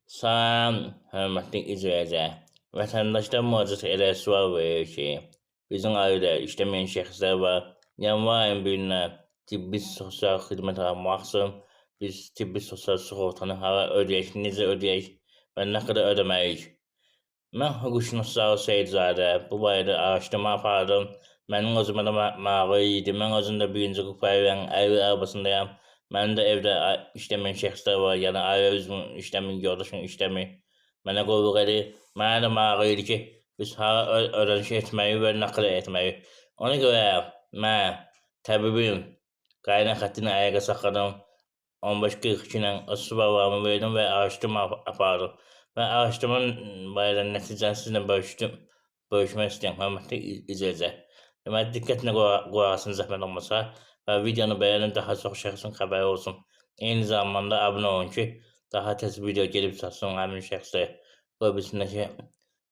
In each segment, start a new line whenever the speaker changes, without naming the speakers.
Salam, hörmətli izləyicilər. Vətəndaşlar müraciət elə sual verir ki, bizim ailədə işləməyən şəxslər var. Yanvar ayının 1-dən tibbi sosial xidmət almaq üçün biz tibbi sosial sığortanı hara ödəyək, necə ödəyək və nə qədər ödəməliyik? Mən hüquqşünaslar Seyidzadə bu barədə araşdırma apardım. Mənim özümə də maraqlı idi. Mən özüm də birinci qrup ailənin ayrı arabasındayam. Mənim də evdə işləməyən şəxslər var, yəni ailə üzvüm işləmir, yoldaşım işləmir. Mənə qulluq edir. Mənə də maraqlı idi ki, biz hara ödəniş etməliyik və nə qədər etməliyik. Ona görə mən təbibin qaynar xəttini ayağa saxladım. 1542 ilə öz suallarımı verdim və araşdırma apardım. Və araşdırmanın barədə nəticəni sizinlə bölüşmək istəyirəm, hörmətli izləyicilər. Deməli, diqqətlə qulaq asın, zəhmət olmasa və videonu bəyənin, daha çox şəxsin xəbəri olsun. Eyni zamanda abunə olun ki, daha tez video gelib çatsın həmin şəxslərə. Qoy bilsinlər ki,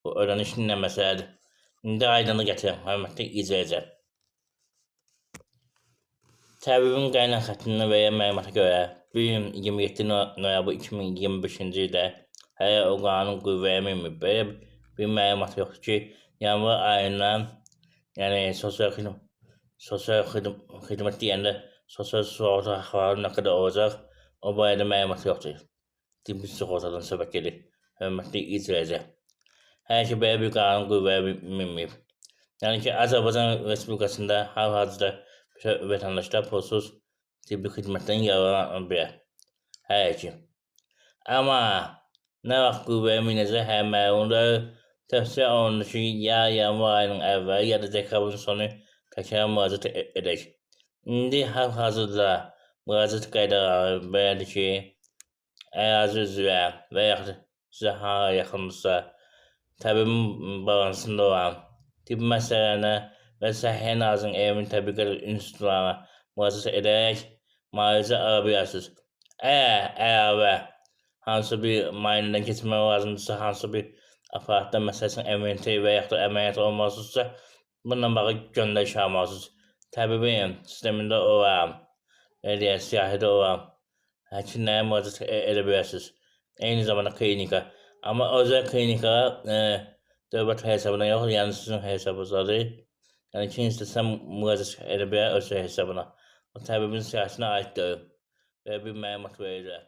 bu ödəniş nə məsələdir. İndi aydınlıq gətirəm, hörmətli izləyicilər. Təbibin qaynar xəttindən və ya məlumata görə 27 noyabr 2025-ci ildə hələ o qanun qüvvəyə minmir. Belə bir məlumat yoxdur ki, yanvar ayından, yəni sosial xidmət deyəndə sosial sığorta haqqları nə qədər olacaq, o barədə məlumat yoxdur. Tibbi sığortadan söhbət gedir, hörmətli izləyicilər. Hələ ki, belə bir qanun qüvvəyə minmir. Yəni ki, Azərbaycan Respublikasında hal-hazırda vətəndaşlar pulsuz tibbi xidmətdən yararlana bilər. Hələ ki. Amma nə vaxt qüvvəyə minəcək, hər məlumdur. Tövsiyə olunur ki, ya yanvar ayının əvvəli, ya da dekabrın sonu təkrar müraciət edək. İndi hal-hazırda müraciət qaydaları belədir ki, ərazi üzrə və yaxud sizə hara yaxındırsa, təbibin balansında olan tibb məsələlərinə və Səhiyyə Nazirliyinin Elmi Tədqiqat İnstitutlarına müraciət edərək müalicə ala bilərsiniz. Əgər əlavə hansı bir müayinədən keçmək lazımdırsa, hansı bir aparatda məsələn əməliyyat və yaxud da əməliyyat olmalısınızsa, bununla bağlı göndəriş almalısınız. Təbibin sistemində olan, siyahıda olan həkimlərə müraciət edə bilərsiniz. Eyni zamanda klinika. Amma özəl klinikalar dövlət hesabına yox, yəni sizin hesabınızdadır. Yəni kim istəsə müraciət edə bilər öz hesabına. O təbibin siyahısına aiddir. Belə bir məlumat verirlər.